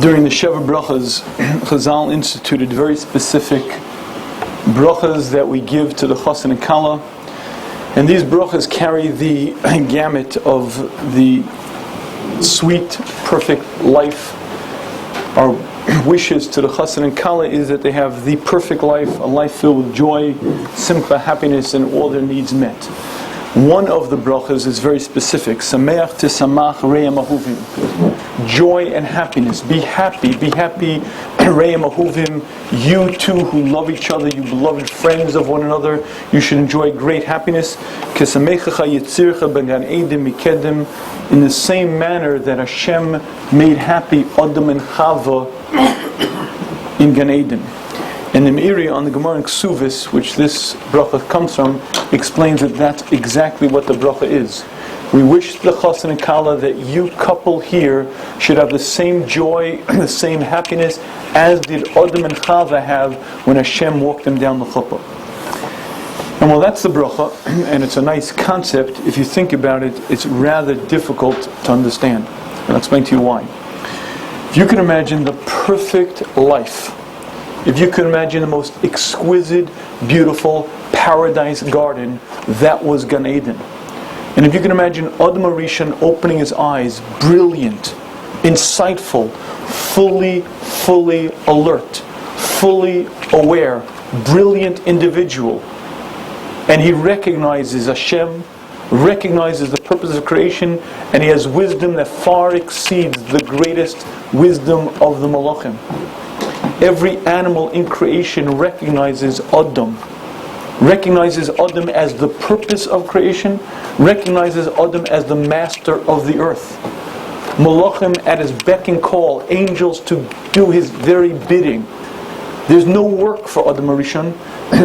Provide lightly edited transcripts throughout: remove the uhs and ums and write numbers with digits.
During the Sheva Brachas, Chazal instituted very specific brachas that we give to the Chassan and Kala, and these brachas carry the gamut of the sweet, perfect life. Our wishes to the Chassan and Kala is that they have the perfect life, a life filled with joy, simcha, happiness, and all their needs met. One of the brachas is very specific. Sameach tisamach re'em ahuvim. Joy and happiness. Be happy, re'em ahuvim. You two who love each other, you beloved friends of one another, you should enjoy great happiness. Kesamechacha yitzircha began edim mikedem. In the same manner that Hashem made happy Adam and Chava in Gan Eden. And the Meiri on the Gemara in Ksuvis, which this bracha comes from, explains that that's exactly what the bracha is. We wish the Chassan and Kala that you couple here should have the same joy, the same happiness as did Adam and Chava have when Hashem walked them down the chuppah. And while that's the bracha, and it's a nice concept, if you think about it, it's rather difficult to understand. And I'll explain to you why. If you can imagine the perfect life, if you could imagine the most exquisite, beautiful paradise garden, that was Gan Eden. And if you can imagine Adam Rishon opening his eyes, brilliant, insightful, fully alert, fully aware, brilliant individual, and he recognizes Hashem, recognizes the purpose of creation, and he has wisdom that far exceeds the greatest wisdom of the Malachim. Every animal in creation recognizes Adam as the purpose of creation, recognizes Adam as the master of the earth. Malachim at his beck and call, angels to do his very bidding. There's no work for Adam Rishon,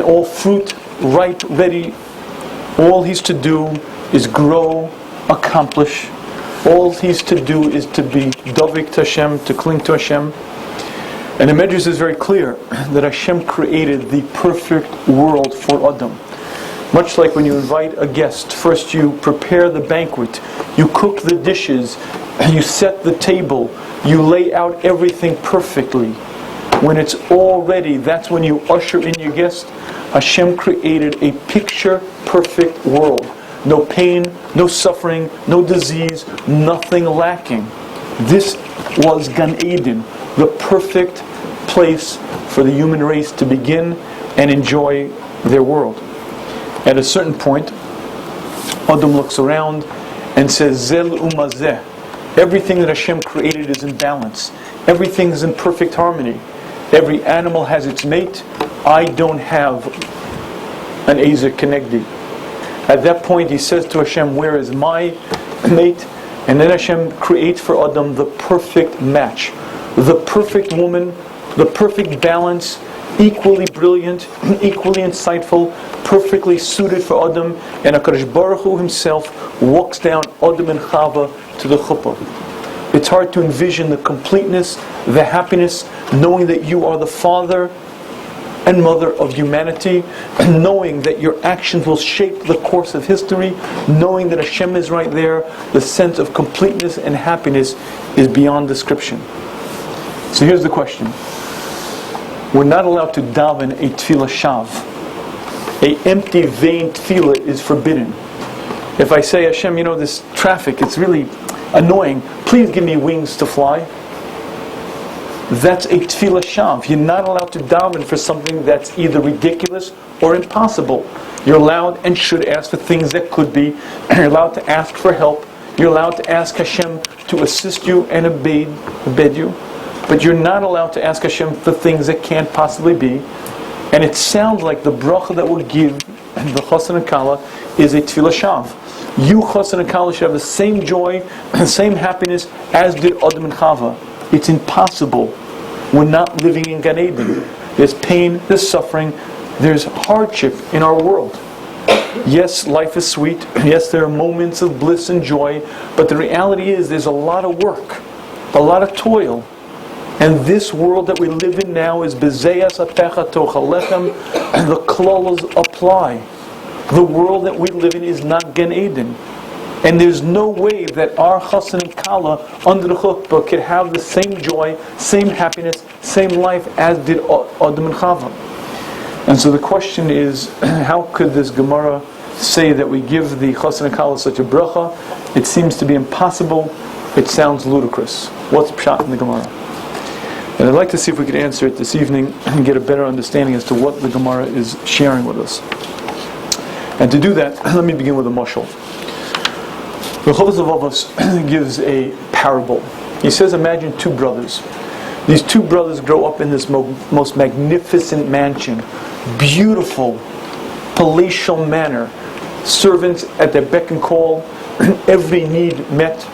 all fruit right, ready. All he's to do is grow, accomplish. All he's to do is to be dovik to Hashem, to cling to Hashem. And the Medrash is very clear that Hashem created the perfect world for Adam. Much like when you invite a guest, first you prepare the banquet, you cook the dishes, you set the table, you lay out everything perfectly. When it's all ready, that's when you usher in your guest. Hashem created a picture-perfect world. No pain, no suffering, no disease, nothing lacking. This was Gan Eden, the perfect place for the human race to begin and enjoy their world. At a certain point, Adam looks around and says, Zel umazeh. Everything that Hashem created is in balance. Everything is in perfect harmony. Every animal has its mate. I don't have an Ezer Kenegdi. At that point he says to Hashem, where is my mate? And then Hashem creates for Adam the perfect match. The perfect woman, the perfect balance, equally brilliant, equally insightful, perfectly suited for Adam. And HaKadosh Baruch Hu himself walks down Adam and Chava to the chuppah. It's hard to envision the completeness, the happiness, knowing that you are the father and mother of humanity, knowing that your actions will shape the course of history, knowing that Hashem is right there. The sense of completeness and happiness is beyond description. So here's the question. We're not allowed to daven a tefillah shav. A empty, vain tefillah is forbidden. If I say, Hashem, this traffic, it's really annoying, please give me wings to fly. That's a tefillah shav. You're not allowed to daven for something that's either ridiculous or impossible. You're allowed and should ask for things that could be. You're allowed to ask for help. You're allowed to ask Hashem to assist you and abed you. But you're not allowed to ask Hashem for things that can't possibly be. And it sounds like the bracha that we'll give the Chassan and Kala is a tefillah shav. You, Chassan and Kala, should have the same joy, the same happiness as did Adam and Chava. It's impossible. We're not living in Gan Eden. There's pain, there's suffering, there's hardship in our world. Yes, life is sweet. Yes, there are moments of bliss and joy. But the reality is there's a lot of work, a lot of toil. And this world that we live in now is bezeyas atecha tochalechem, and the klalos apply. The world that we live in is not Gan Eden. And there's no way that our chassan and kala under the chuppah could have the same joy, same happiness, same life as did Adam and Chava. And so the question is, how could this Gemara say that we give the chassan and kala such a bracha? It seems to be impossible. It sounds ludicrous. What's pshat in the Gemara? And I'd like to see if we could answer it this evening and get a better understanding as to what the Gemara is sharing with us. And to do that, let me begin with a mashal. The Chovos HaLevavos gives a parable. He says, imagine two brothers. These two brothers grow up in this most magnificent mansion, beautiful, palatial manor, servants at their beck and call, every need met,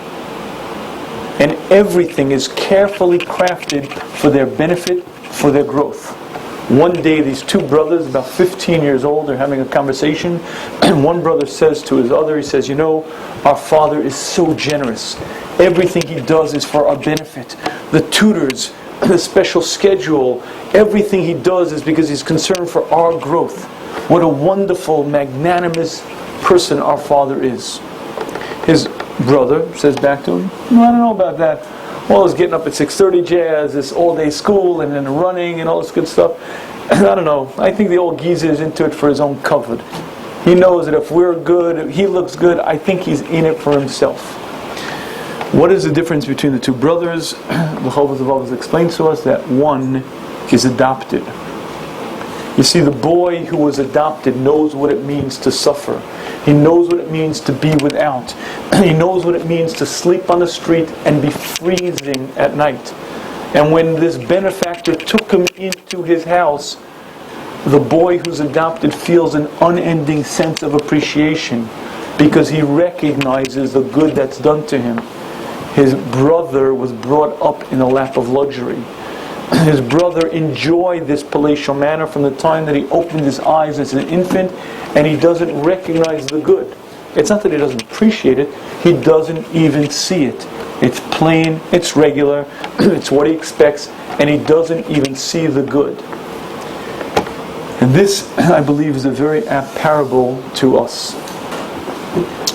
and everything is carefully crafted for their benefit, for their growth. One day these two brothers, about 15 years old, are having a conversation, and one brother says to his other, he says, our father is so generous. Everything he does is for our benefit. The tutors, the special schedule, everything he does is because he's concerned for our growth. What a wonderful, magnanimous person our father is. His brother says back to him, I don't know about that. All this getting up at 6:30 jazz, this all-day school, and then running and all this good stuff. I don't know. I think the old geezer is into it for his own comfort. He knows that if we're good, if he looks good, I think he's in it for himself. What is the difference between the two brothers? The Chovos HaLevavos explains to us that one is adopted. You see, the boy who was adopted knows what it means to suffer. He knows what it means to be without. He knows what it means to sleep on the street and be freezing at night. And when this benefactor took him into his house, the boy who's adopted feels an unending sense of appreciation because he recognizes the good that's done to him. His brother was brought up in a lap of luxury. His brother enjoyed this palatial manner from the time that he opened his eyes as an infant, and he doesn't recognize the good. It's not that he doesn't appreciate it, he doesn't even see it. It's plain, it's regular, it's what he expects, and he doesn't even see the good. And this, I believe, is a very apt parable to us.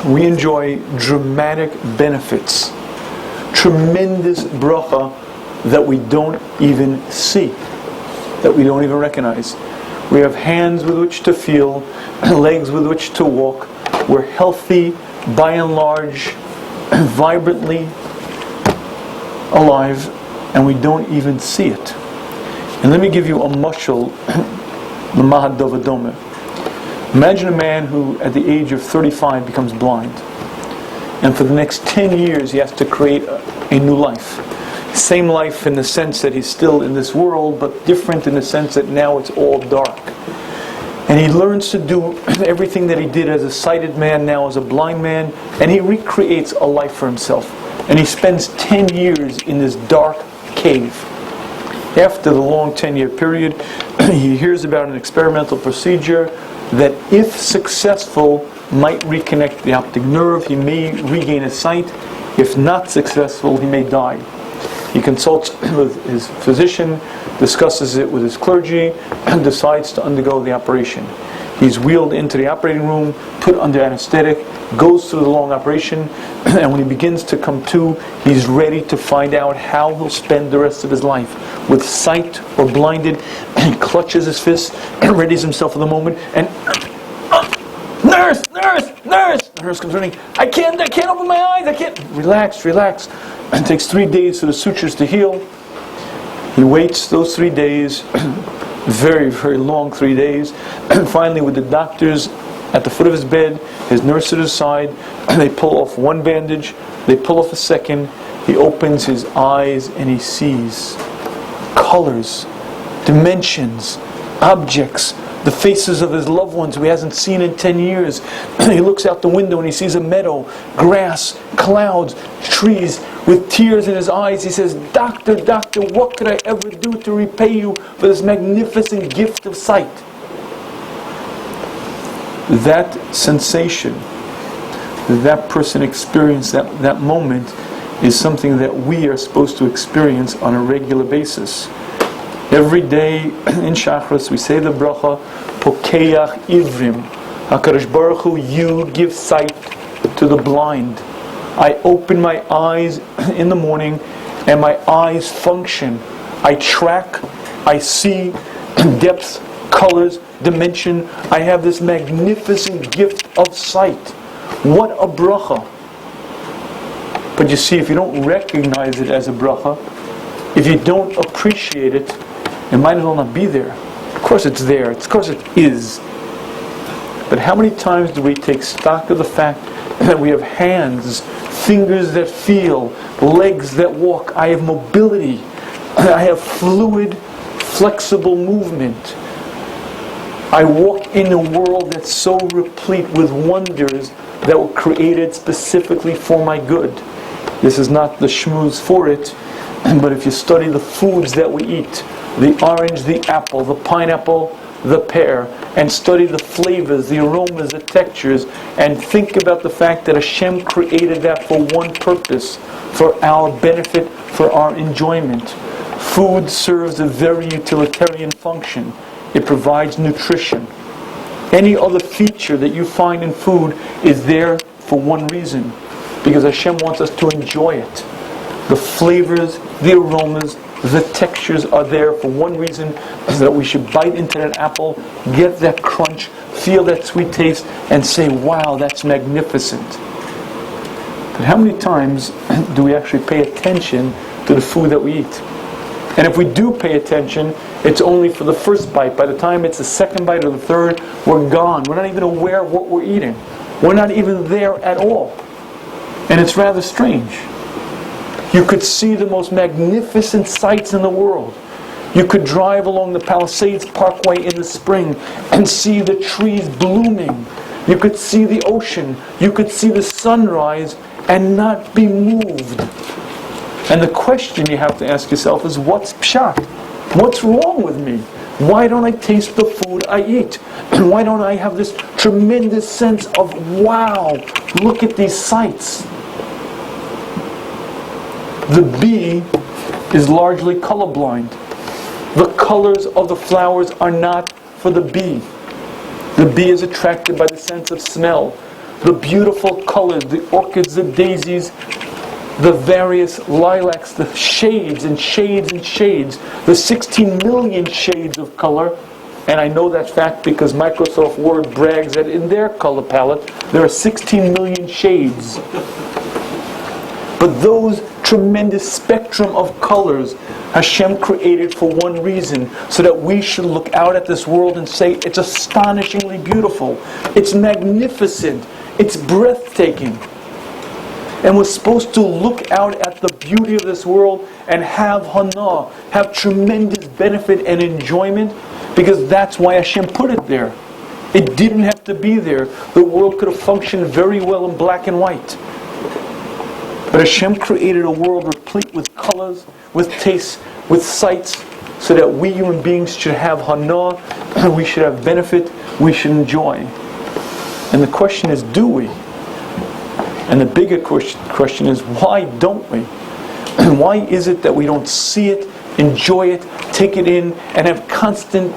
We enjoy dramatic benefits, tremendous bracha that we don't even see, that we don't even recognize. We have hands with which to feel, legs with which to walk. We're healthy, by and large, vibrantly alive, and we don't even see it. And let me give you a mashal, the Mahad Dovadome. Imagine a man who, at the age of 35, becomes blind. And for the next 10 years, he has to create a new life. Same life in the sense that he's still in this world, but different in the sense that now it's all dark. And he learns to do everything that he did as a sighted man, now as a blind man, and he recreates a life for himself. And he spends 10 years in this dark cave. After the long 10-year period, he hears about an experimental procedure that, if successful, might reconnect the optic nerve. He may regain his sight. If not successful, he may die. He consults with his physician, discusses it with his clergy, and decides to undergo the operation. He's wheeled into the operating room, put under anesthetic, goes through the long operation, and when he begins to come to, he's ready to find out how he'll spend the rest of his life. With sight or blinded, he clutches his fist, and readies himself for the moment, and nurse! The nurse comes running. I can't open my eyes, I can't. Relax. It takes 3 days for the sutures to heal. He waits those 3 days, very, very long 3 days. And finally, with the doctors at the foot of his bed, his nurse at his side, they pull off one bandage, they pull off a second. He opens his eyes and he sees colors, dimensions, objects, the faces of his loved ones who he hasn't seen in 10 years. He looks out the window and he sees a meadow, grass, clouds, trees. With tears in his eyes, he says, Doctor, what could I ever do to repay you for this magnificent gift of sight? That sensation, that person experienced, that moment, is something that we are supposed to experience on a regular basis. Every day in Shachris we say the bracha, Pokeach Ivrim. HaKadosh Baruch Hu, you give sight to the blind. I open my eyes in the morning and my eyes function. I track, I see depth, colors, dimension. I have this magnificent gift of sight. What a bracha. But you see, if you don't recognize it as a bracha, if you don't appreciate it, it might as well not be there. Of course it's there, of course it is. But how many times do we take stock of the fact that we have hands, fingers that feel, legs that walk, I have mobility, I have fluid, flexible movement. I walk in a world that's so replete with wonders that were created specifically for my good. This is not the shmuz for it, but if you study the foods that we eat, the orange, the apple, the pineapple, the pear, and study the flavors, the aromas, the textures, and think about the fact that Hashem created that for one purpose, for our benefit, for our enjoyment. Food serves a very utilitarian function. It provides nutrition. Any other feature that you find in food is there for one reason, because Hashem wants us to enjoy it. The flavors, the aromas, the textures are there for one reason, is that we should bite into that apple, get that crunch, feel that sweet taste, and say, wow, that's magnificent. But how many times do we actually pay attention to the food that we eat? And if we do pay attention, it's only for the first bite. By the time it's the second bite or the third, we're gone. We're not even aware of what we're eating. We're not even there at all. And it's rather strange. You could see the most magnificent sights in the world. You could drive along the Palisades Parkway in the spring and see the trees blooming. You could see the ocean. You could see the sunrise and not be moved. And the question you have to ask yourself is, what's pshat? What's wrong with me? Why don't I taste the food I eat? Why don't I have this tremendous sense of, wow, look at these sights? The bee is largely colorblind. The colors of the flowers are not for the bee. The bee is attracted by the sense of smell. The beautiful colors, the orchids, the daisies, the various lilacs, the shades and shades and shades, the 16 million shades of color. And I know that fact because Microsoft Word brags that in their color palette there are 16 million shades. But those tremendous spectrum of colors Hashem created for one reason, so that we should look out at this world and say, it's astonishingly beautiful, it's magnificent, it's breathtaking. And we're supposed to look out at the beauty of this world and have hana, have tremendous benefit and enjoyment, because that's why Hashem put it there. It didn't have to be there. The world could have functioned very well in black and white. But Hashem created a world replete with colors, with tastes, with sights, so that we human beings should have hana, we should have benefit, we should enjoy. And the question is, do we? And the bigger question is, why don't we? And why is it that we don't see it, enjoy it, take it in, and have constant,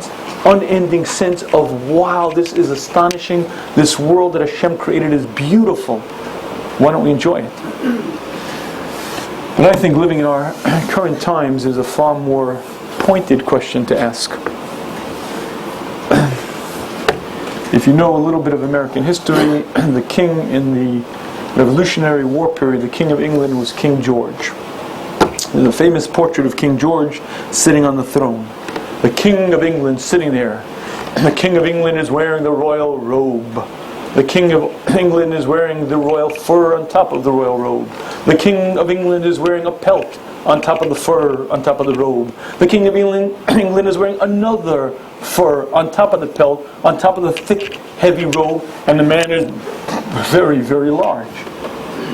unending sense of, wow, this is astonishing, this world that Hashem created is beautiful. Why don't we enjoy it? But I think living in our current times is a far more pointed question to ask. If you know a little bit of American history, the king in the Revolutionary War period, the King of England was King George. There's a famous portrait of King George sitting on the throne. The King of England sitting there. The King of England is wearing the royal robe. The King of England is wearing the royal fur on top of the royal robe. The King of England is wearing a pelt on top of the fur, on top of the robe. The King of England is wearing another fur on top of the pelt, on top of the thick, heavy robe, and the man is very, very large.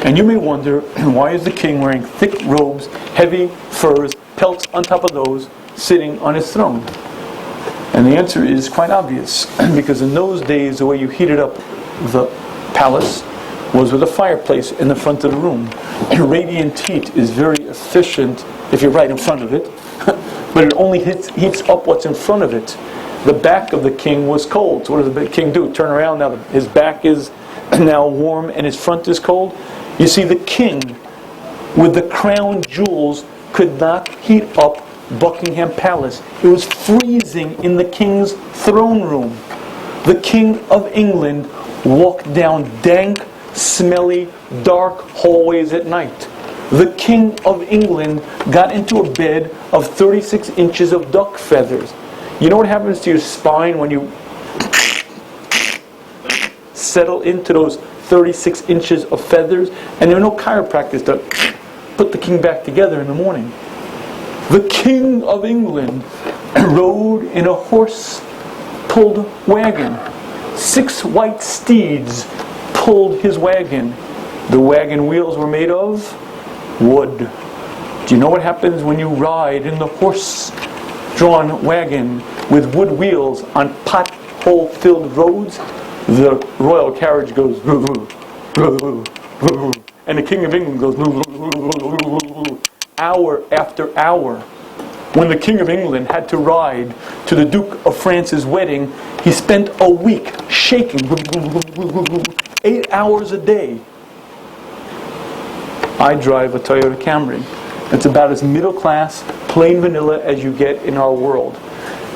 And you may wonder, why is the king wearing thick robes, heavy furs, pelts on top of those, sitting on his throne? And the answer is quite obvious, because in those days the way you heated up the palace was with a fireplace in the front of the room. Radiant heat is very efficient if you're right in front of it, but it only heats up what's in front of it. The back of the king was cold. So what does the king do? Turn around, now his back is now warm and his front is cold. You see, the king with the crown jewels could not heat up Buckingham Palace. It was freezing in the king's throne room. The King of England walked down dank, smelly, dark hallways at night. The King of England got into a bed of 36 inches of duck feathers. You know what happens to your spine when you settle into those 36 inches of feathers? And there are no chiropractors to put the king back together in the morning. The King of England rode in a horse-pulled wagon. 6 white steeds pulled his wagon. The wagon wheels were made of wood. Do you know what happens when you ride in the horse-drawn wagon with wood wheels on pothole-filled roads? The royal carriage goes, and the King of England goes, hour after hour. When the King of England had to ride to the Duke of France's wedding, he spent a week shaking, 8 hours a day. I drive a Toyota Camry. It's about as middle class, plain vanilla as you get in our world.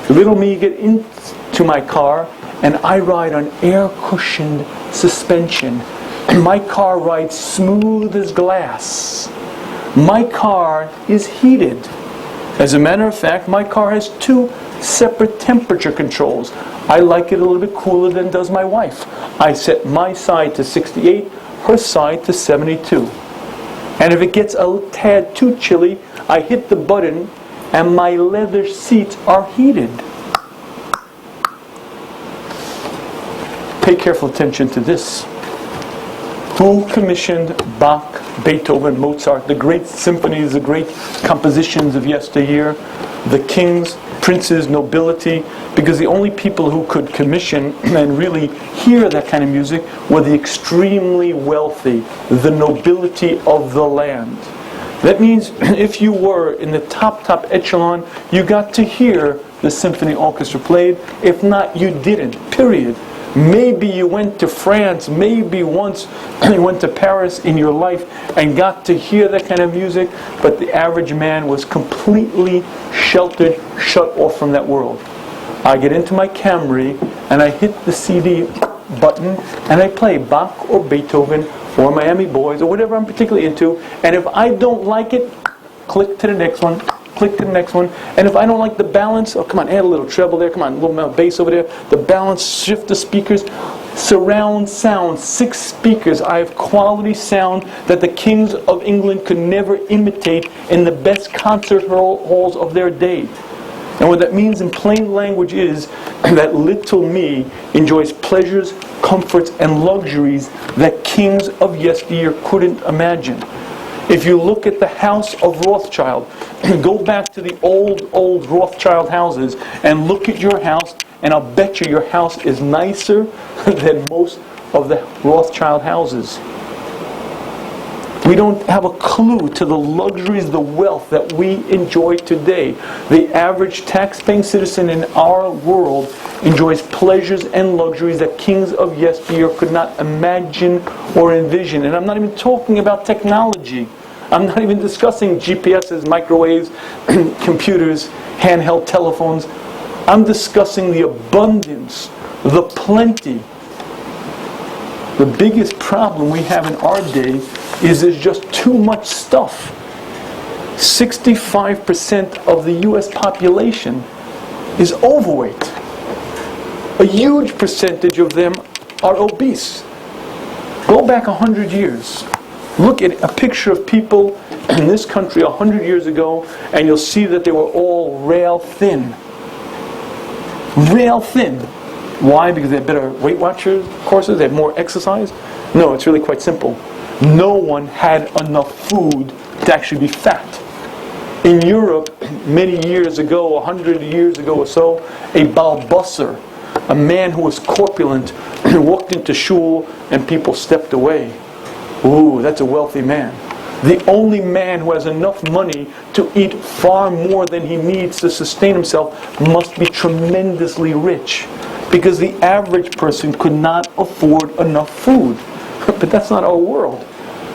Little me get into my car and I ride on air-cushioned suspension. My car rides smooth as glass. My car is heated. As a matter of fact, my car has 2 separate temperature controls. I like it a little bit cooler than does my wife. I set my side to 68, her side to 72. And if it gets a tad too chilly, I hit the button and my leather seats are heated. Pay careful attention to this. Who commissioned Bach, Beethoven, Mozart, the great symphonies, the great compositions of yesteryear? The kings, princes, nobility, because the only people who could commission and really hear that kind of music were the extremely wealthy, the nobility of the land. That means if you were in the top echelon, you got to hear the symphony orchestra played. If not, you didn't, period. Maybe you went to France, maybe once you went to Paris in your life and got to hear that kind of music, but the average man was completely sheltered, shut off from that world. I get into my Camry and I hit the CD button and I play Bach or Beethoven or Miami Boys or whatever I'm particularly into, and if I don't like it, click to the next one. Click to the next one, and if I don't like the balance, oh come on, add a little treble there, come on, a little bass over there, the balance, shift the speakers, surround sound, 6 speakers. I have quality sound that the kings of England could never imitate in the best concert halls of their day. And what that means in plain language is that little me enjoys pleasures, comforts, and luxuries that kings of yesteryear couldn't imagine. If you look at the house of Rothschild, go back to the old Rothschild houses and look at your house, and I'll bet you your house is nicer than most of the Rothschild houses. We don't have a clue to the luxuries, the wealth that we enjoy today. The average tax-paying citizen in our world enjoys pleasures and luxuries that kings of yesteryear could not imagine or envision. And I'm not even talking about technology. I'm not even discussing GPSs, microwaves, computers, handheld telephones. I'm discussing the abundance, the plenty. The biggest problem we have in our day is there's just too much stuff. 65% of the US population is overweight. A huge percentage of them are obese. Go back 100 years. Look at a picture of people in this country 100 years ago, and you'll see that they were all rail thin. Rail thin. Why? Because they had better Weight Watchers courses, they had more exercise? No, it's really quite simple. No one had enough food to actually be fat. In Europe, many years ago, 100 years ago or so, a balbusser, a man who was corpulent, walked into shul and people stepped away. Ooh, that's a wealthy man. The only man who has enough money to eat far more than he needs to sustain himself must be tremendously rich. because the average person could not afford enough food. But that's not our world.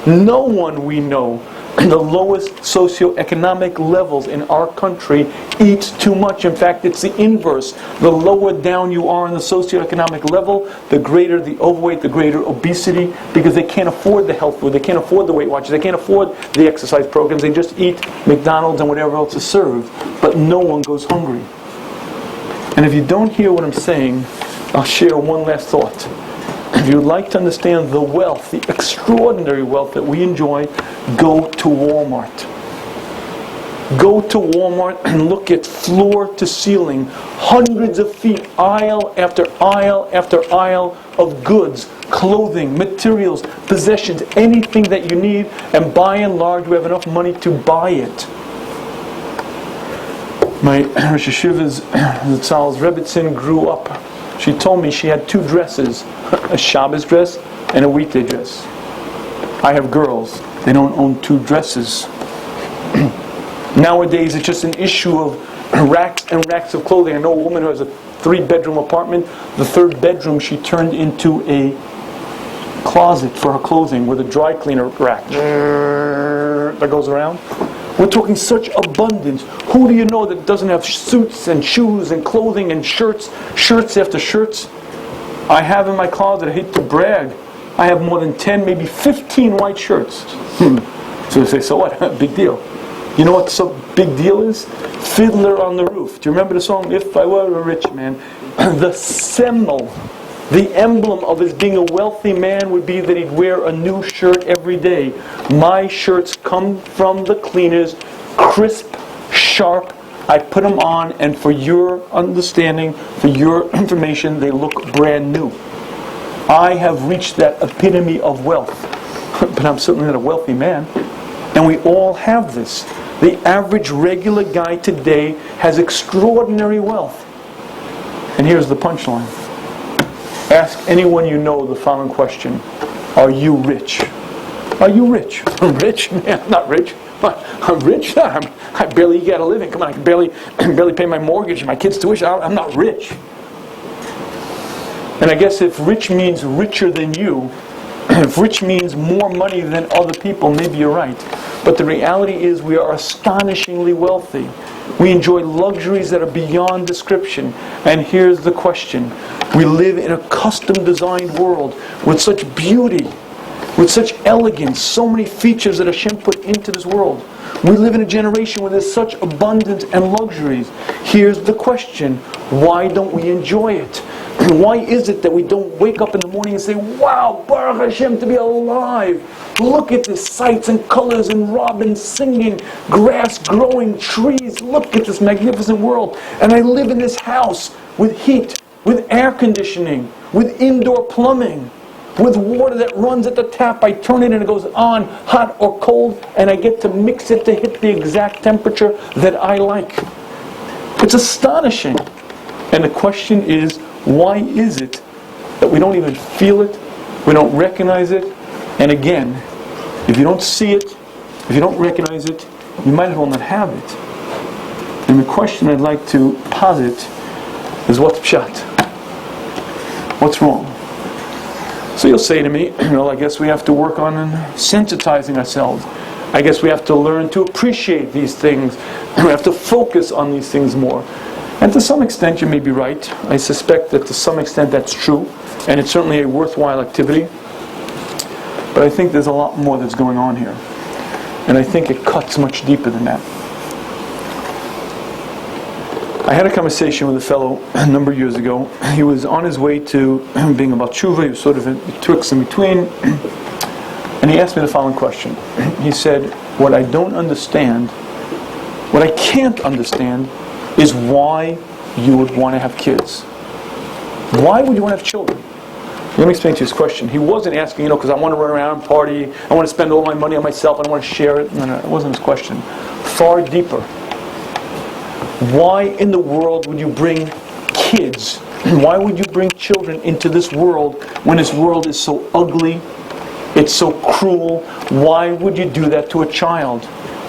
No one we know the lowest socioeconomic levels in our country eats too much. In fact, it's the inverse. The lower down you are on the socioeconomic level, the greater the overweight, the greater obesity, because they can't afford the health food, they can't afford the Weight Watchers, they can't afford the exercise programs, they just eat McDonald's and whatever else is served. But no one goes hungry. And if you don't hear what I'm saying, I'll share one last thought. If you would like to understand the wealth, the extraordinary wealth that we enjoy, go to Walmart. Go to Walmart and look at floor to ceiling, hundreds of feet, aisle after aisle after aisle of goods, clothing, materials, possessions, anything that you need, and by and large we have enough money to buy it. My Rosh Hashivas, Tzal's Rebbitzin, grew up. She told me she had two dresses, a Shabbos dress and a weekday dress. I have girls. They don't own two dresses. Nowadays it's just an issue of racks and racks of clothing. I know a woman who has a 3-bedroom apartment. The 3rd bedroom she turned into a closet for her clothing with a dry cleaner rack that goes around. We're talking such abundance. Who do you know that doesn't have suits and shoes and clothing and shirts after shirts? I have in my closet, I hate to brag, I have more than 10, maybe 15 white shirts. So they say, so what? Big deal. You know what so big deal is? Fiddler on the Roof. Do you remember the song, If I Were a Rich Man? The symbol, the emblem of his being a wealthy man would be that he'd wear a new shirt every day. My shirts come from the cleaners, crisp, sharp. I put them on, and for your understanding, for your information, they look brand new. I have reached that epitome of wealth. But I'm certainly not a wealthy man. And we all have this. The average regular guy today has extraordinary wealth. And here's the punchline. Ask anyone you know the following question. Are you rich? Are you rich? I'm rich? Man, I'm not rich. I'm rich? I barely get a living. Come on, I can barely pay my mortgage and my kids' tuition. I'm not rich. And I guess if rich means richer than you, if rich means more money than other people, maybe you're right. But the reality is we are astonishingly wealthy. We enjoy luxuries that are beyond description. And here's the question. We live in a custom-designed world with such beauty, with such elegance, so many features that Hashem put into this world. We live in a generation where there's such abundance and luxuries. Here's the question. Why don't we enjoy it? Why is it that we don't wake up in the morning and say, wow, Baruch Hashem, to be alive. Look at the sights and colors and robins singing, grass growing, trees. Look at this magnificent world. And I live in this house with heat, with air conditioning, with indoor plumbing, with water that runs at the tap. I turn it and it goes on, hot or cold, and I get to mix it to hit the exact temperature that I like. It's astonishing. And the question is, why is it that we don't even feel it, we don't recognize it? And again, if you don't see it, if you don't recognize it, you might as well not have it. And the question I'd like to posit is, what's pshat? What's wrong? So you'll say to me, well, I guess we have to work on sensitizing ourselves. I guess we have to learn to appreciate these things. We have to focus on these things more. And to some extent you may be right. I suspect that to some extent that's true. And it's certainly a worthwhile activity. But I think there's a lot more that's going on here. And I think it cuts much deeper than that. I had a conversation with a fellow a number of years ago. He was on his way to being about tshuva. He was sort of betwixt and between. And he asked me the following question. He said, what I don't understand, what I can't understand, is why you would want to have kids. Why would you want to have children? Let me explain to you his question. He wasn't asking, because I want to run around and party, I want to spend all my money on myself, I don't want to share it. No, it wasn't his question. Far deeper. Why in the world would you bring kids? Why would you bring children into this world when this world is so ugly? It's so cruel. Why would you do that to a child?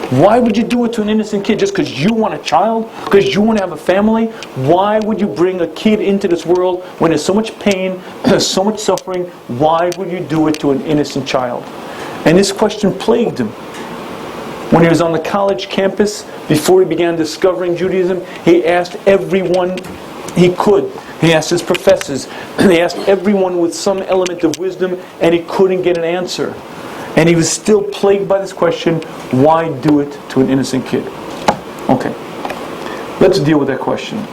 Why would you do it to an innocent kid? Just because you want a child? Because you want to have a family? Why would you bring a kid into this world when there's so much pain, there's so much suffering? Why would you do it to an innocent child? And this question plagued him. When he was on the college campus, before he began discovering Judaism, he asked everyone he could. He asked his professors. He asked everyone with some element of wisdom, and he couldn't get an answer. And he was still plagued by this question, why do it to an innocent kid? Okay, let's deal with that question.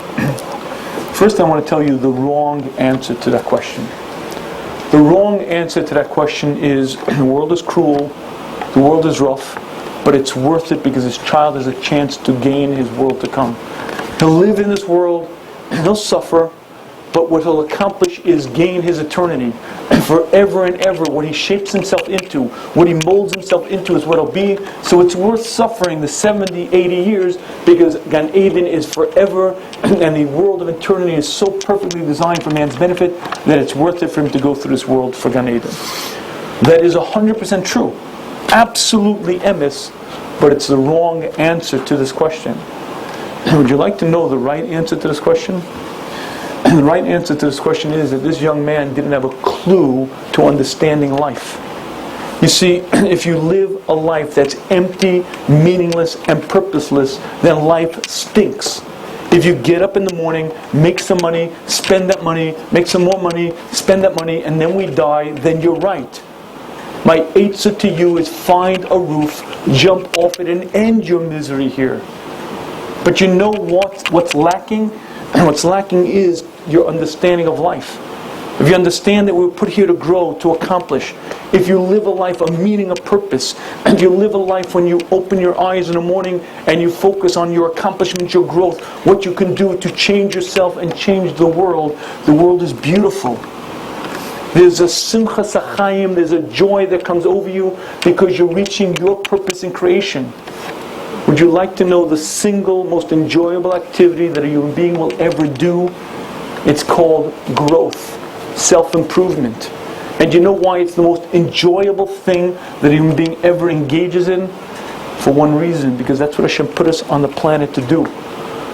First, I want to tell you the wrong answer to that question. The wrong answer to that question is, the world is cruel, the world is rough, but it's worth it because this child has a chance to gain his world to come. He'll live in this world, he'll suffer, but what he'll accomplish is gain his eternity. Forever and ever, what he shapes himself into, what he molds himself into is what he'll be. So it's worth suffering the 70, 80 years because Gan Eden is forever and the world of eternity is so perfectly designed for man's benefit that it's worth it for him to go through this world for Gan Eden. That is 100% true. Absolutely emes, but it's the wrong answer to this question. Would you like to know the right answer to this question? The right answer to this question is that this young man didn't have a clue to understanding life. You see, if you live a life that's empty, meaningless, and purposeless, then life stinks. If you get up in the morning, make some money, spend that money, make some more money, spend that money, and then we die, then you're right. My answer to you is find a roof, jump off it, and end your misery here. But you know what's lacking? And what's lacking is your understanding of life. If you understand that we were put here to grow, to accomplish, if you live a life of meaning, of purpose, and you live a life when you open your eyes in the morning and you focus on your accomplishments, your growth, what you can do to change yourself and change the world is beautiful. There's a simcha sachayim, there's a joy that comes over you because you're reaching your purpose in creation. Would you like to know the single most enjoyable activity that a human being will ever do? It's called growth, self-improvement. And you know why it's the most enjoyable thing that a human being ever engages in? For one reason, because that's what Hashem put us on the planet to do.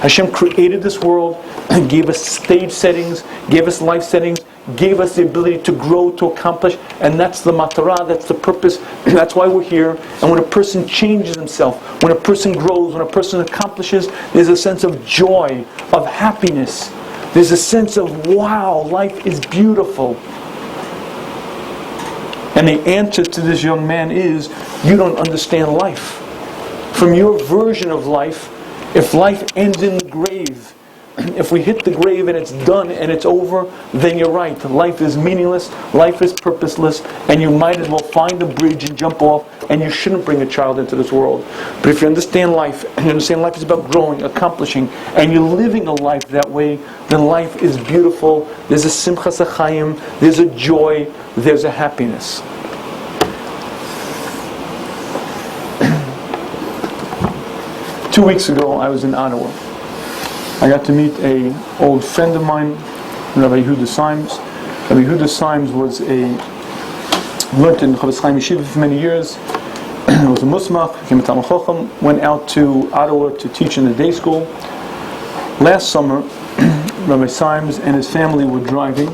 Hashem created this world and gave us stage settings, gave us life settings, gave us the ability to grow, to accomplish, and that's the matara, that's the purpose, that's why we're here. And when a person changes himself, when a person grows, when a person accomplishes, there's a sense of joy, of happiness. There's a sense of, wow, life is beautiful. And the answer to this young man is, you don't understand life. From your version of life, if life ends in the grave, if we hit the grave and it's done and it's over, then you're right. Life is meaningless, life is purposeless, and you might as well find a bridge and jump off, and you shouldn't bring a child into this world. But if you understand life, and you understand life is about growing, accomplishing, and you're living a life that way, then life is beautiful. There's a simcha sachayim, there's a joy, there's a happiness. Two weeks ago, I was in Ottawa. I got to meet an old friend of mine, Rabbi Yehuda Symes. Rabbi Yehuda Symes learned in Chavis Chaim Yeshiva for many years. Was a musmach, became a Talmud Chacham, went out to Ottawa to teach in the day school. Last summer, Rabbi Symes and his family were driving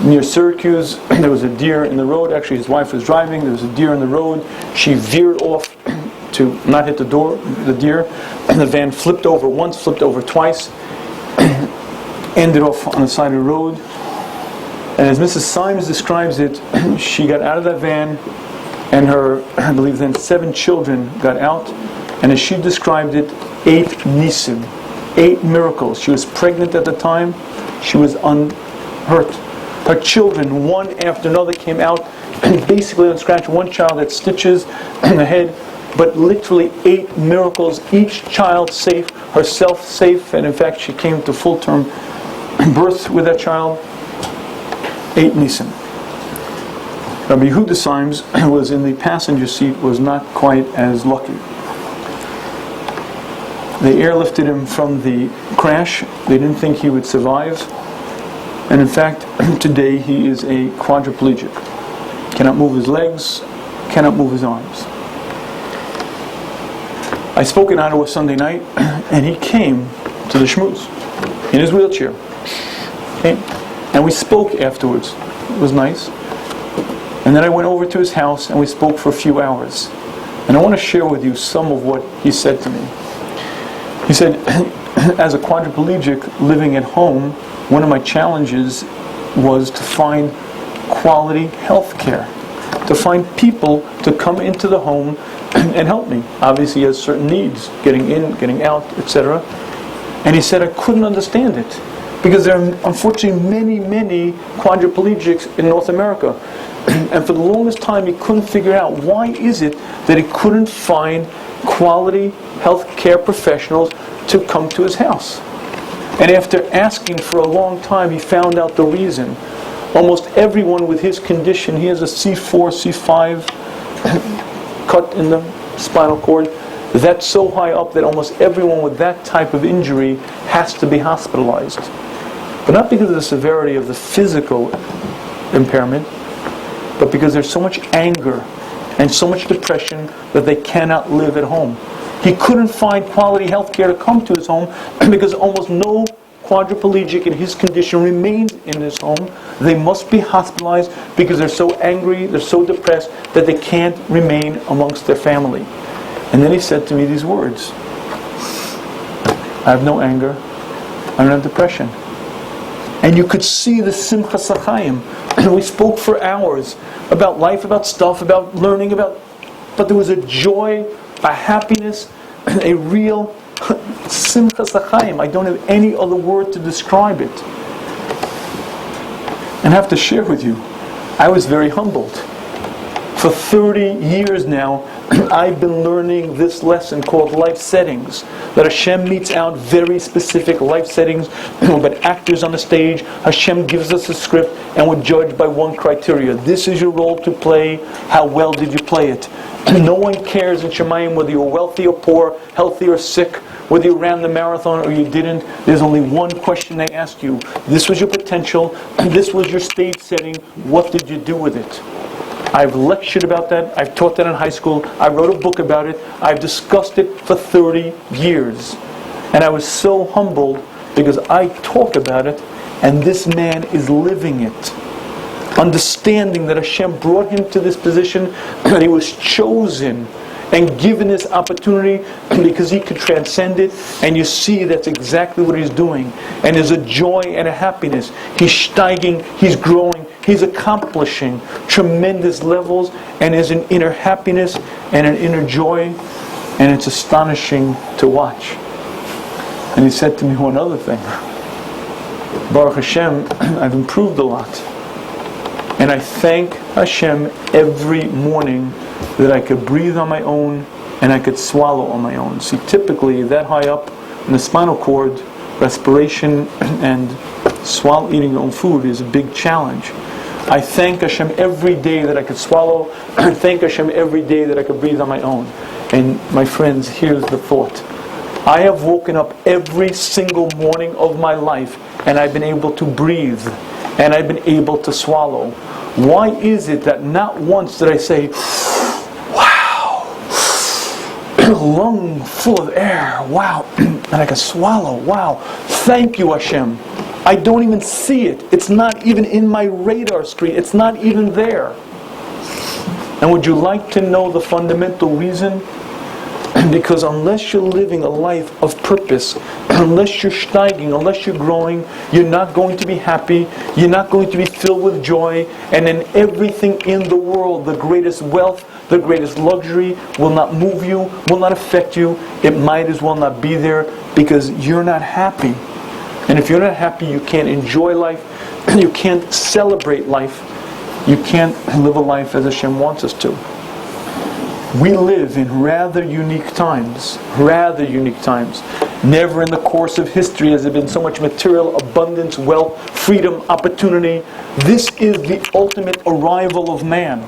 near Syracuse. There was a deer in the road. Actually, his wife was driving. There was a deer in the road. She veered off to not hit the deer, and the van flipped over once, flipped over twice, ended off on the side of the road. And as Mrs. Symes describes it, she got out of that van, and her, I believe then, 7 children got out, and as she described it, 8 nisim, 8 miracles. She was pregnant at the time, she was unhurt. Her children, one after another, came out, and basically unscratched. One child had stitches in the head, but literally 8 miracles, each child safe, herself safe, and in fact she came to full-term birth with that child. 8 nisim. Rabbi Yehuda Symes was in the passenger seat, was not quite as lucky. They airlifted him from the crash. They didn't think he would survive. And in fact, today he is a quadriplegic. Cannot move his legs, cannot move his arms. I spoke in Ottawa Sunday night, and he came to the Shmuz in his wheelchair. Okay? And we spoke afterwards. It was nice. And then I went over to his house, and we spoke for a few hours. And I want to share with you some of what he said to me. He said, as a quadriplegic living at home, one of my challenges was to find quality health care, to find people to come into the home and help me. Obviously he has certain needs, getting in, getting out, etc. And he said I couldn't understand it, because there are unfortunately many quadriplegics in North America. And for the longest time he couldn't figure out why is it that he couldn't find quality health care professionals to come to his house. And after asking for a long time, he found out the reason. Almost everyone with his condition, he has a C4, C5 cut in the spinal cord. That's so high up that almost everyone with that type of injury has to be hospitalized. But not because of the severity of the physical impairment, but because there's so much anger and so much depression that they cannot live at home. He couldn't find quality health care to come to his home because almost no quadriplegic in his condition remains in his home. They must be hospitalized because they're so angry, they're so depressed that they can't remain amongst their family. And then he said to me these words: I have no anger, I don't have depression. And you could see the simcha sachayim. We spoke for hours about life, about stuff, about learning, but there was a joy, a happiness, a real simcha sachayim. I don't have any other word to describe it. And I have to share with you, I was very humbled. For 30 years now, I've been learning this lesson called life settings. That Hashem meets out very specific life settings. But actors on the stage, Hashem gives us a script and we're judged by one criteria. This is your role to play. How well did you play it? No one cares in Shemayim whether you're wealthy or poor, healthy or sick, whether you ran the marathon or you didn't. There's only one question they ask you. This was your potential. This was your stage setting. What did you do with it? I've lectured about that. I've taught that in high school. I wrote a book about it. I've discussed it for 30 years. And I was so humbled because I talk about it and this man is living it. Understanding that Hashem brought him to this position, that he was chosen and given this opportunity because he could transcend it. And you see that's exactly what he's doing. And there's a joy and a happiness. He's steiging, he's growing, he's accomplishing tremendous levels, and there's an inner happiness and an inner joy, and it's astonishing to watch. And he said to me one other thing: Baruch Hashem, I've improved a lot. And I thank Hashem every morning that I could breathe on my own and I could swallow on my own. See, typically that high up in the spinal cord, respiration and eating your own food is a big challenge. I thank Hashem every day that I could swallow. I thank Hashem every day that I could breathe on my own. And my friends, here's the thought. I have woken up every single morning of my life and I've been able to breathe and I've been able to swallow. Why is it that not once did I say, wow, lung full of air, wow, and I can swallow, wow, thank you Hashem. I don't even see it. It's not even in my radar screen. It's not even there. And would you like to know the fundamental reason? Because unless you're living a life of purpose, unless you're steiging, unless you're growing, you're not going to be happy, you're not going to be filled with joy, and then everything in the world, the greatest wealth, the greatest luxury, will not move you, will not affect you. It might as well not be there because you're not happy. And if you're not happy, you can't enjoy life, you can't celebrate life, you can't live a life as Hashem wants us to. We live in rather unique times. Never in the course of history has there been so much material abundance, wealth, freedom, opportunity. This is the ultimate arrival of man.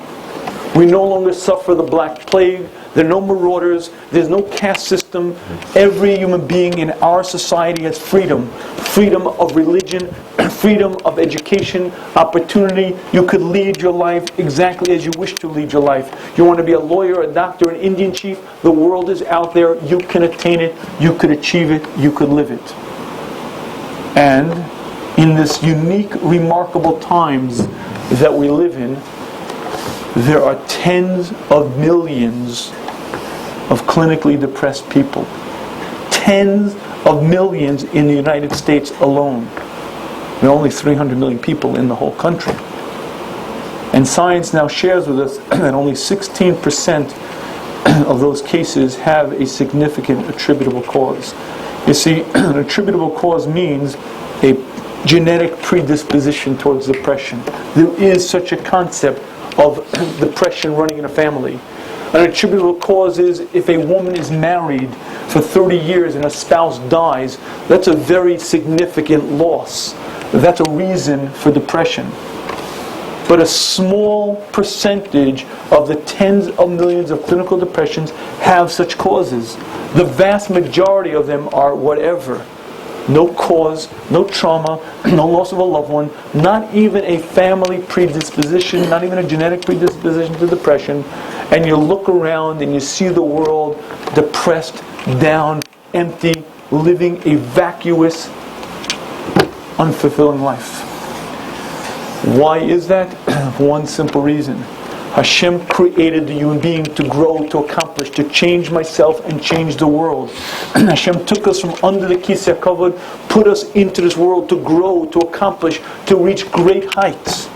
We no longer suffer the Black Plague, there are no marauders, there's no caste system. Every human being in our society has freedom. Freedom of religion, freedom of education, opportunity. You could lead your life exactly as you wish to lead your life. You want to be a lawyer, a doctor, an Indian chief, the world is out there. You can attain it, you could achieve it, you could live it. And in this unique, remarkable times that we live in, there are tens of millions of clinically depressed people. Tens of millions in the United States alone. There are only 300 million people in the whole country. And science now shares with us that only 16% of those cases have a significant attributable cause. You see, an attributable cause means a genetic predisposition towards depression. There is such a concept of depression running in a family. An attributable cause is if a woman is married for 30 years and a spouse dies, that's a very significant loss. That's a reason for depression. But a small percentage of the tens of millions of clinical depressions have such causes. The vast majority of them are whatever. No cause, no trauma, no loss of a loved one, not even a family predisposition, not even a genetic predisposition to depression. And you look around and you see the world depressed, down, empty, living a vacuous, unfulfilling life. Why is that? For one simple reason. Hashem created the human being to grow, to accomplish, to change myself and change the world. Hashem took us from under the Kisei HaKavod, put us into this world to grow, to accomplish, to reach great heights.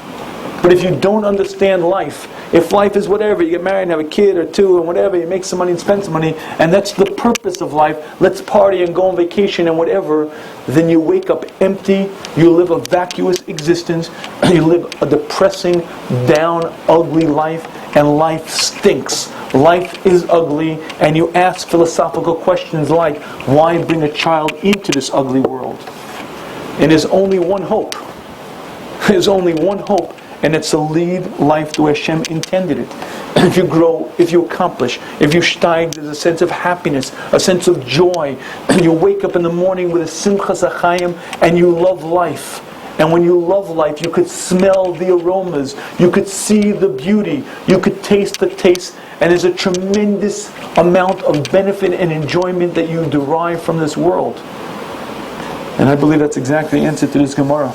But if you don't understand life, if life is whatever, you get married and have a kid or two and whatever, you make some money and spend some money, and that's the purpose of life, let's party and go on vacation and whatever, then you wake up empty, you live a vacuous existence, you live a depressing, down, ugly life, and life stinks. Life is ugly, and you ask philosophical questions like, why bring a child into this ugly world? And there's only one hope. There's only one hope. And it's to lead life the way Hashem intended it. If you grow, if you accomplish, if you steig, there's a sense of happiness, a sense of joy. You wake up in the morning with a simchas achayim, and you love life. And when you love life, you could smell the aromas, you could see the beauty, you could taste the taste, and there's a tremendous amount of benefit and enjoyment that you derive from this world. And I believe that's exactly the answer to this Gemara.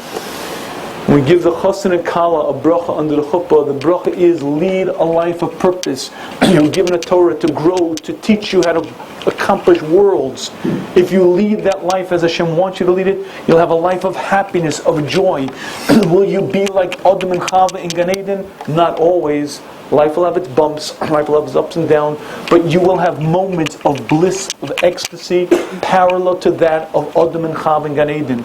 We give the chassan and kala a bracha under the chuppah. The bracha is lead a life of purpose. You're given a Torah to grow, to teach you how to accomplish worlds. If you lead that life as Hashem wants you to lead it, you'll have a life of happiness, of joy. Will you be like Adam and Chava in Gan Eden? Not always. Life will have its bumps, life will have its ups and downs, but you will have moments of bliss, of ecstasy, parallel to that of Adam and Chava in Gan Eden.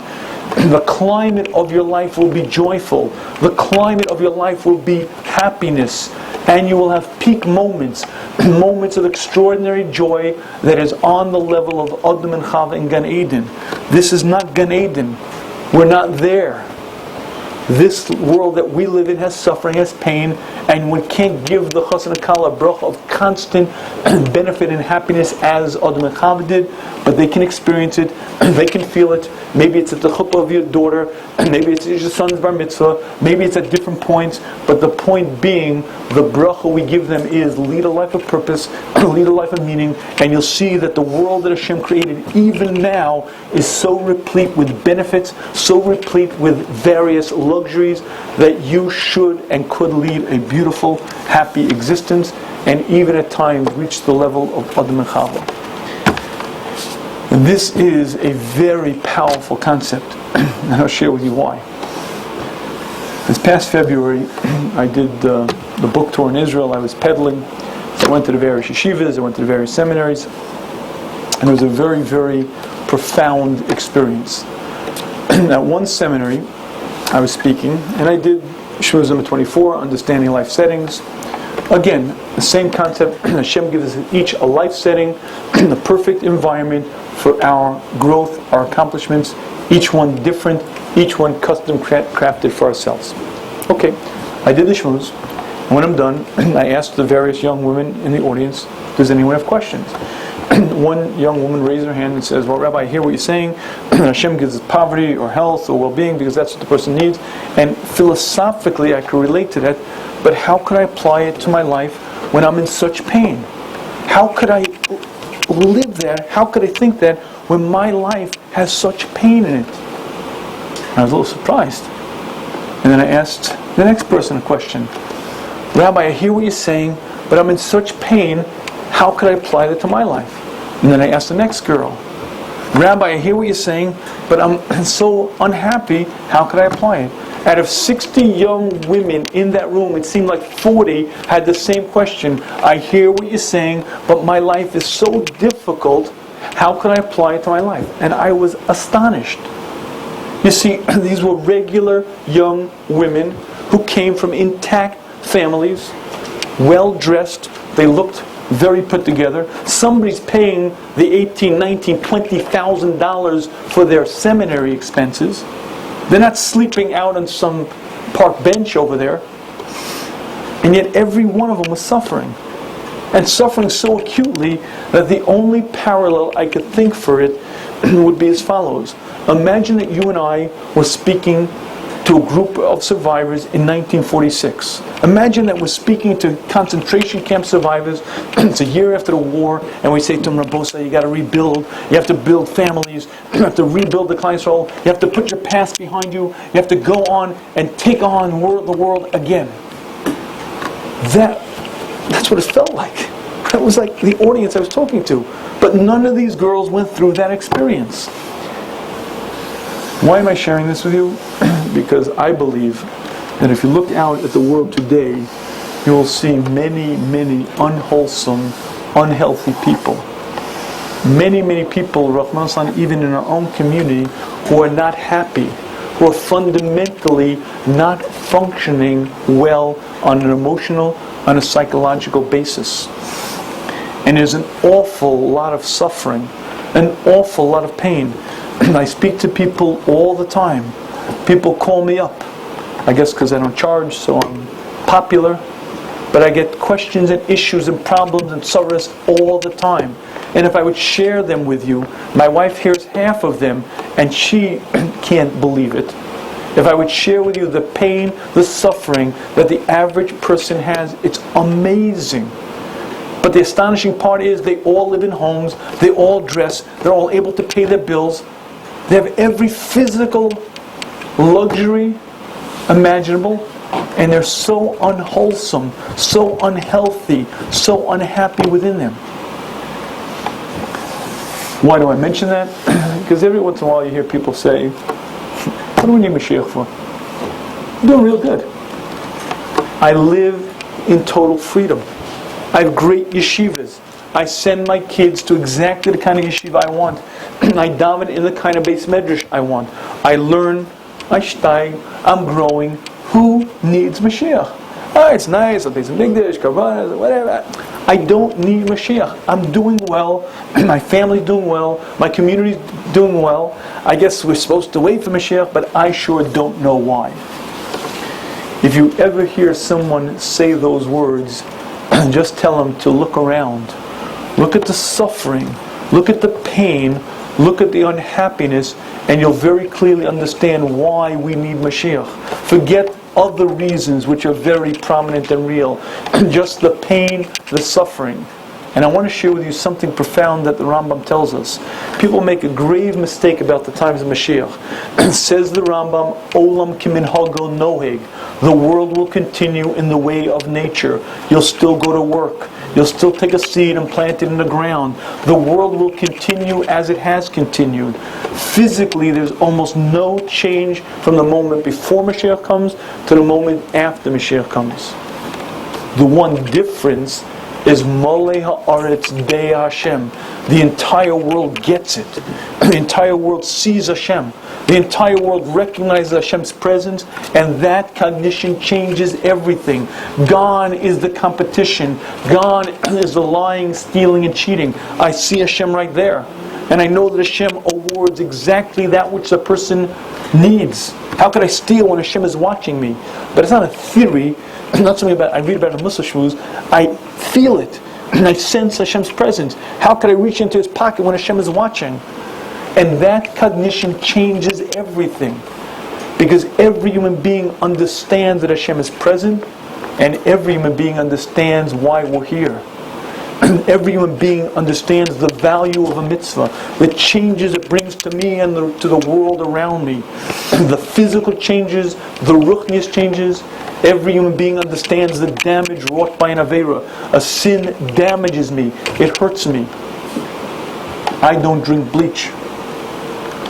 The climate of your life will be joyful. The climate of your life will be happiness. And you will have peak moments, moments of extraordinary joy that is on the level of Adam and Chava in Gan Eden. This is not Gan Eden. We're not there. This world that we live in has suffering, has pain, and we can't give the chassan and kala a bracha of constant benefit and happiness as Adam and Chava did, but they can experience it, they can feel it. Maybe it's at the chuppah of your daughter, maybe it's your son's bar mitzvah, maybe it's at different points, but the point being, the bracha we give them is lead a life of purpose, lead a life of meaning, and you'll see that the world that Hashem created even now is so replete with benefits, so replete with various luxuries that you should and could lead a beautiful, happy existence, and even at times reach the level of Adam and Chava. This is a very powerful concept, and I'll share with you why. This past February, I did the book tour in Israel. I was peddling. I went to the various yeshivas, I went to the various seminaries, and it was a very, very profound experience. At one seminary, I was speaking, and I did Shmuz number 24, Understanding Life Settings. Again, the same concept. Hashem gives us each a life setting, the perfect environment for our growth, our accomplishments, each one different, each one custom crafted for ourselves. Okay, I did the Shmuz, When I'm done, I ask the various young women in the audience, does anyone have questions? One young woman raised her hand and says, well, Rabbi, I hear what you're saying. Hashem gives us poverty or health or well-being because that's what the person needs. And philosophically, I can relate to that. But how could I apply it to my life when I'm in such pain? How could I live that? How could I think that when my life has such pain in it? I was a little surprised. And then I asked the next person a question. Rabbi, I hear what you're saying, but I'm in such pain. How could I apply that to my life? And then I asked the next girl. Rabbi, I hear what you're saying, but I'm so unhappy. How could I apply it? Out of 60 young women in that room, it seemed like 40 had the same question. I hear what you're saying, but my life is so difficult. How could I apply it to my life? And I was astonished. You see, these were regular young women who came from intact families, well-dressed. They looked very put together. Somebody's paying the $18,000, $19,000, $20,000 for their seminary expenses. They're not sleeping out on some park bench over there. And yet every one of them was suffering. And suffering so acutely that the only parallel I could think for it would be as follows. Imagine that you and I were speaking to a group of survivors in 1946. Imagine that we're speaking to concentration camp survivors. It's a year after the war, and we say to them, Rabosa, you got to rebuild. You have to build families. You have to rebuild the Klal Yisrael. You have to put your past behind you. You have to go on and take on the world again. That's what it felt like. That was like the audience I was talking to. But none of these girls went through that experience. Why am I sharing this with you? Because I believe that if you look out at the world today, you will see many, many unwholesome, unhealthy people. Many, many people, Rahman San, even in our own community, who are not happy, who are fundamentally not functioning well on an emotional, on a psychological basis. And there's an awful lot of suffering, an awful lot of pain. I speak to people all the time. People call me up. I guess because I don't charge, so I'm popular. But I get questions and issues and problems and sorrows all the time. And if I would share them with you, my wife hears half of them and she can't believe it. If I would share with you the pain, the suffering that the average person has, it's amazing. But the astonishing part is they all live in homes, they all dress, they're all able to pay their bills. They have every physical luxury imaginable, and they're so unwholesome, so unhealthy, so unhappy within them. Why do I mention that? Because every once in a while you hear people say, what do we need Mashiach for? I'm doing real good. I live in total freedom. I have great yeshivas. I send my kids to exactly the kind of yeshiva I want. I daven in the kind of base medrash I want. I learn, I steig, I'm growing. Who needs Mashiach? Oh, it's nice, I'll take some Migdash, Karbanas, whatever. I don't need Mashiach. I'm doing well. My family's doing well. My community's doing well. I guess we're supposed to wait for Mashiach, but I sure don't know why. If you ever hear someone say those words, just tell them to look around. Look at the suffering. Look at the pain. Look at the unhappiness, and you'll very clearly understand why we need Mashiach. Forget other reasons which are very prominent and real. Just the pain, the suffering. And I want to share with you something profound that the Rambam tells us. People make a grave mistake about the times of Mashiach. Says the Rambam, Olam kiminhago noheg. The world will continue in the way of nature. You'll still go to work. You'll still take a seed and plant it in the ground. The world will continue as it has continued. Physically, there's almost no change from the moment before Mashiach comes to the moment after Mashiach comes. The one difference is Molei Haaretz Dei Hashem. The entire world gets it. The entire world sees Hashem. The entire world recognizes Hashem's presence, and that cognition changes everything. Gone is the competition. Gone is the lying, stealing, and cheating. I see Hashem right there. And I know that Hashem awards exactly that which the person needs. How could I steal when Hashem is watching me? But it's not a theory. It's not something I read about in Musar Shmuz. I feel it. And I sense Hashem's presence. How could I reach into His pocket when Hashem is watching? And that cognition changes everything. Because every human being understands that Hashem is present, and every human being understands why we're here. Every human being understands the value of a mitzvah, the changes it brings to me and to the world around me. The physical changes, the ruchnius changes. Every human being understands the damage wrought by an aveira. A sin damages me. It hurts me. I don't drink bleach.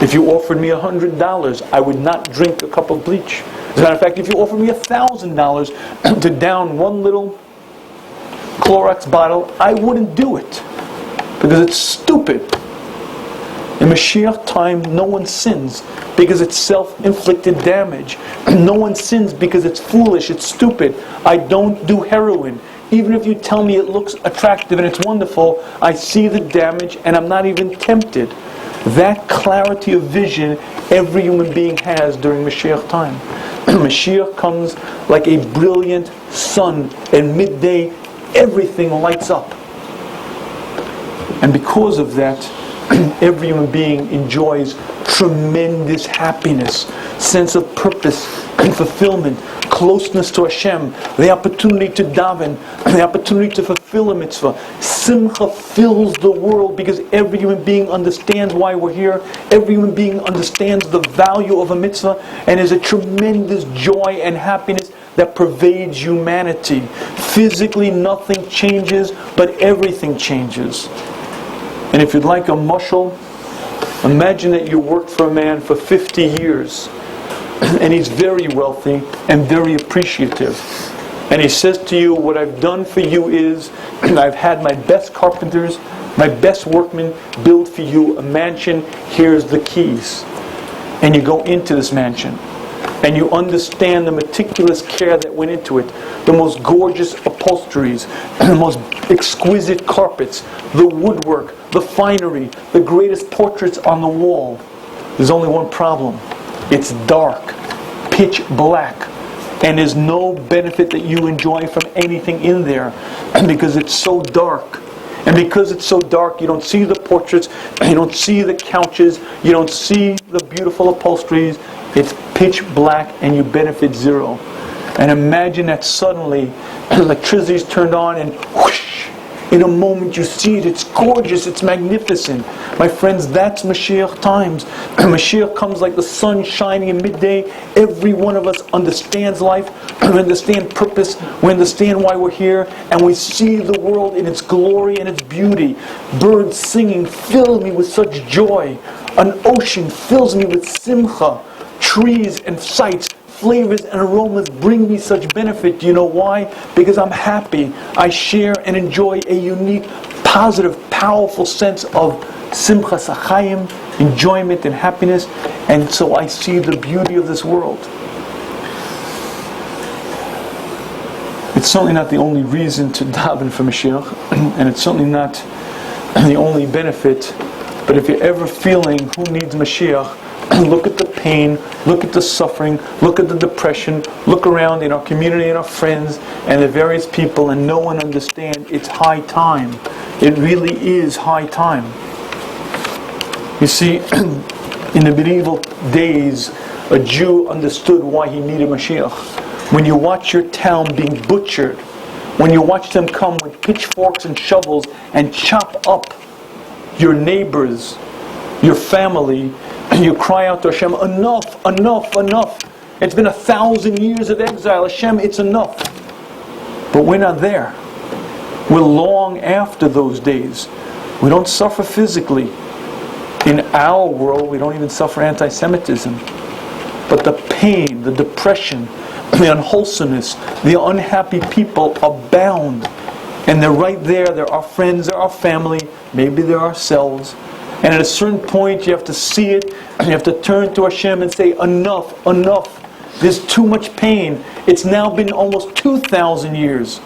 If you offered me $100, I would not drink a cup of bleach. As a matter of fact, if you offered me $1,000 to down one little Clorox bottle, I wouldn't do it. Because it's stupid. In Mashiach time, no one sins because it's self-inflicted damage. No one sins because it's foolish, it's stupid. I don't do heroin. Even if you tell me it looks attractive and it's wonderful, I see the damage and I'm not even tempted. That clarity of vision every human being has during Mashiach time. Mashiach comes like a brilliant sun, and midday everything lights up. And because of that, every human being enjoys tremendous happiness, sense of purpose and fulfillment, closeness to Hashem, the opportunity to daven, the opportunity to fulfill a mitzvah. Simcha fills the world because every human being understands why we're here. Every human being understands the value of a mitzvah, and there's a tremendous joy and happiness that pervades humanity. Physically nothing changes, but everything changes. And if you'd like a mashal, imagine that you worked for a man for 50 years and he's very wealthy and very appreciative. And he says to you, what I've done for you is I've had my best carpenters, my best workmen build for you a mansion. Here's the keys. And you go into this mansion and you understand the meticulous care that went into it, the most gorgeous upholsteries, the most exquisite carpets, the woodwork, the finery, the greatest portraits on the wall. There's only one problem. It's dark, pitch black, and there's no benefit that you enjoy from anything in there because it's so dark. And because it's so dark, you don't see the portraits, you don't see the couches, you don't see the beautiful upholsteries. It's pitch black and you benefit zero. And imagine that suddenly electricity is turned on and whoosh, in a moment you see it, it's gorgeous, it's magnificent. My friends, that's Mashiach times. Mashiach comes like the sun shining in midday. Every one of us understands life, we understand purpose, we understand why we're here, and we see the world in its glory and its beauty. Birds singing fill me with such joy. An ocean fills me with simcha. Trees and sights, flavors and aromas bring me such benefit. Do you know why? Because I'm happy. I share and enjoy a unique, positive, powerful sense of simcha sachayim, enjoyment and happiness, and so I see the beauty of this world. It's certainly not the only reason to daven for Mashiach, and it's certainly not the only benefit, but if you're ever feeling who needs Mashiach, look at the pain, look at the suffering, look at the depression, look around in our community and our friends and the various people, and no one understands it's high time. It really is high time. You see, in the medieval days, a Jew understood why he needed Mashiach. When you watch your town being butchered, when you watch them come with pitchforks and shovels and chop up your neighbors, your family, you cry out to Hashem, enough, enough, enough. It's been 1,000 years of exile. Hashem, it's enough. But we're not there. We're long after those days. We don't suffer physically. In our world, we don't even suffer anti-Semitism. But the pain, the depression, the unwholesomeness, the unhappy people abound. And they're right there. They're our friends, they're our family, maybe they're ourselves. And at a certain point, you have to see it, and you have to turn to Hashem and say, enough, enough. There's too much pain. It's now been almost 2,000 years.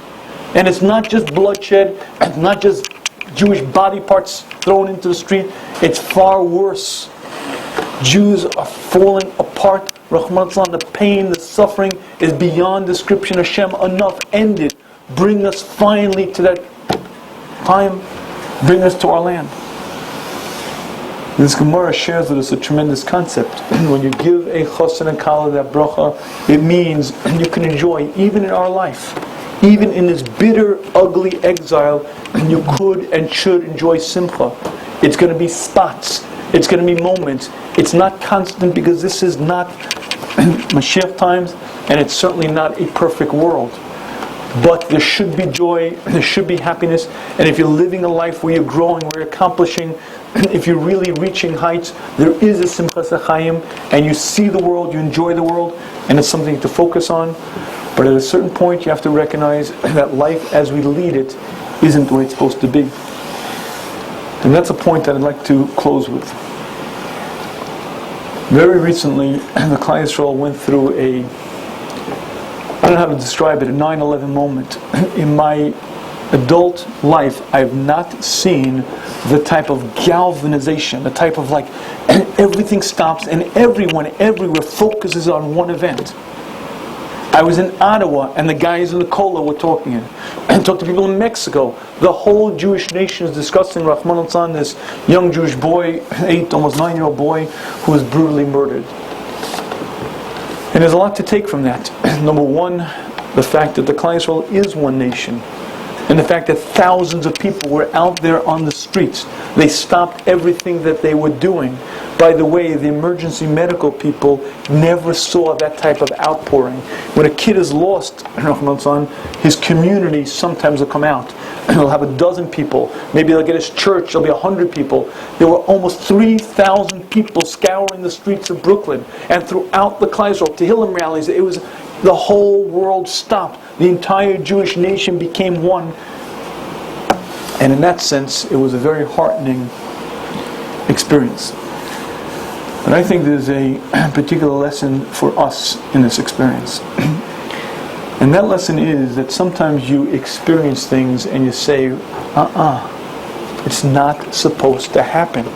And it's not just bloodshed, it's not just Jewish body parts thrown into the street. It's far worse. Jews are falling apart. Rahman al-Islam, the pain, the suffering is beyond description. Hashem, enough, end it. Bring us finally to that time. Bring us to our land. This Gemara shares with us a tremendous concept. When you give a chassan and kala that bracha, it means you can enjoy, even in our life, even in this bitter, ugly exile, you could and should enjoy simcha. It's going to be spots. It's going to be moments. It's not constant, because this is not Mashiach times, and it's certainly not a perfect world. But there should be joy, there should be happiness, and if you're living a life where you're growing, where you're accomplishing, if you're really reaching heights, there is a simchas hachayim, and you see the world, you enjoy the world, and it's something to focus on. But at a certain point, you have to recognize that life as we lead it isn't the way it's supposed to be. And that's a point that I'd like to close with. Very recently, the Klal Yisrael went through I don't know how to describe it, a 9/11 moment. In my adult life, I've not seen the type of galvanization, the type of everything stops and everyone everywhere focuses on one event. I was in Ottawa, and the guys in the Kola were talking. And talked to people in Mexico. The whole Jewish nation is discussing Rahman al-Islam, this young Jewish boy, 8, almost 9-year-old boy, who was brutally murdered. And there's a lot to take from that. Number one, the fact that the Klal Yisrael is one nation. And the fact that thousands of people were out there on the streets. They stopped everything that they were doing. By the way, the emergency medical people never saw that type of outpouring. When a kid is lost, his community sometimes will come out. He'll have a dozen people. Maybe they'll get his church, there'll be 100 people. There were almost 3,000 people scouring the streets of Brooklyn. And throughout the Klal Yisrael, Tehillim rallies, it was the whole world stopped. The entire Jewish nation became one. And in that sense, it was a very heartening experience. But I think there's a particular lesson for us in this experience. And that lesson is that sometimes you experience things and you say, it's not supposed to happen.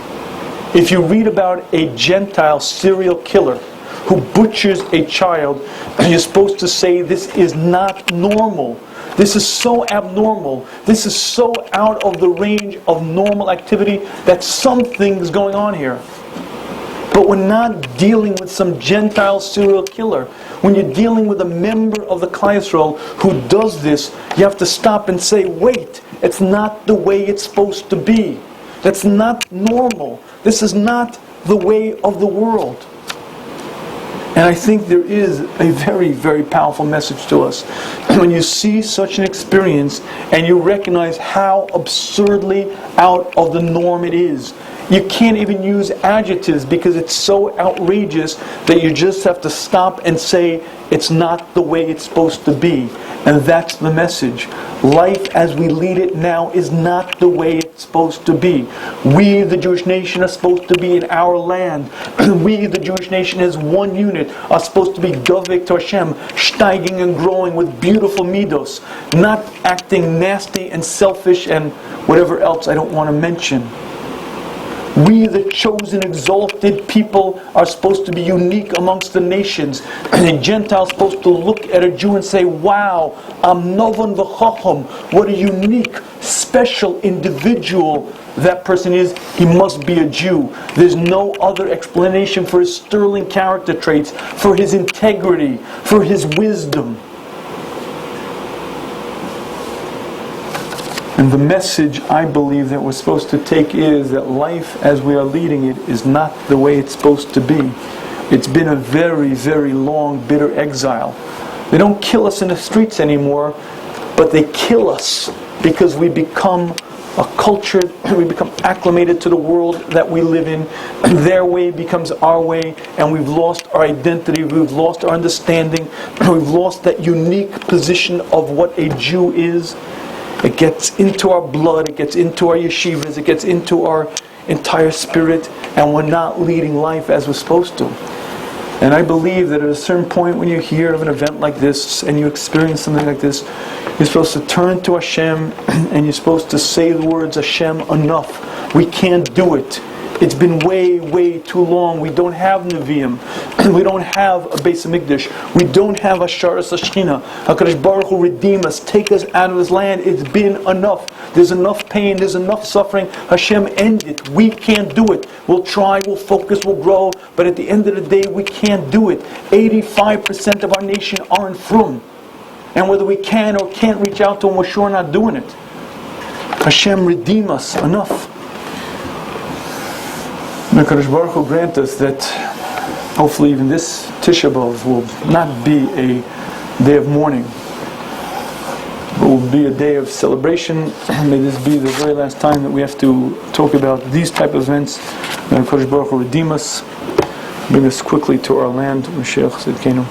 If you read about a Gentile serial killer who butchers a child, you're supposed to say, this is not normal. This is so abnormal. This is so out of the range of normal activity that something's going on here. But we're not dealing with some Gentile serial killer. When you're dealing with a member of the Klal Yisrael who does this, you have to stop and say, wait, it's not the way it's supposed to be. That's not normal. This is not the way of the world. And I think there is a very, very powerful message to us. When you see such an experience and you recognize how absurdly out of the norm it is, you can't even use adjectives because it's so outrageous that you just have to stop and say, it's not the way it's supposed to be. And that's the message. Life as we lead it now is not the way it's supposed to be. We, the Jewish nation, are supposed to be in our land. We, the Jewish nation, as one unit, are supposed to be dovek to Hashem, steiging and growing with beautiful midos, not acting nasty and selfish and whatever else I don't want to mention. We, the chosen, exalted people, are supposed to be unique amongst the nations. And a Gentile is supposed to look at a Jew and say, wow, I'm Novan v'chacham. What a unique, special individual that person is. He must be a Jew. There's no other explanation for his sterling character traits, for his integrity, for his wisdom. And the message I believe that we're supposed to take is that life as we are leading it is not the way it's supposed to be. It's been a very, very long, bitter exile. They don't kill us in the streets anymore, but they kill us because we become acculturated, we become acclimated to the world that we live in. Their way becomes our way, and we've lost our identity, we've lost our understanding, we've lost that unique position of what a Jew is. It gets into our blood, it gets into our yeshivas, it gets into our entire spirit, and we're not leading life as we're supposed to. And I believe that at a certain point when you hear of an event like this and you experience something like this, you're supposed to turn to Hashem and you're supposed to say the words, Hashem, enough. We can't do it. It's been way, way too long. We don't have Nevi'im. We don't have a Beis HaMikdash. We don't have Asharas Hashchina. HaKadosh Baruch Hu redeem us. Take us out of His land. It's been enough. There's enough pain. There's enough suffering. Hashem, end it. We can't do it. We'll try, we'll focus, we'll grow. But at the end of the day, we can't do it. 85% of our nation aren't frum. And whether we can or can't reach out to them, we're sure not doing it. Hashem, redeem us. Enough. May HaKadosh Baruch Hu grant us that hopefully even this Tisha B'Av will not be a day of mourning, but will be a day of celebration. May this be the very last time that we have to talk about these type of events. May HaKadosh Baruch Hu redeem us, bring us quickly to our land. Mashiach Tzidkenu.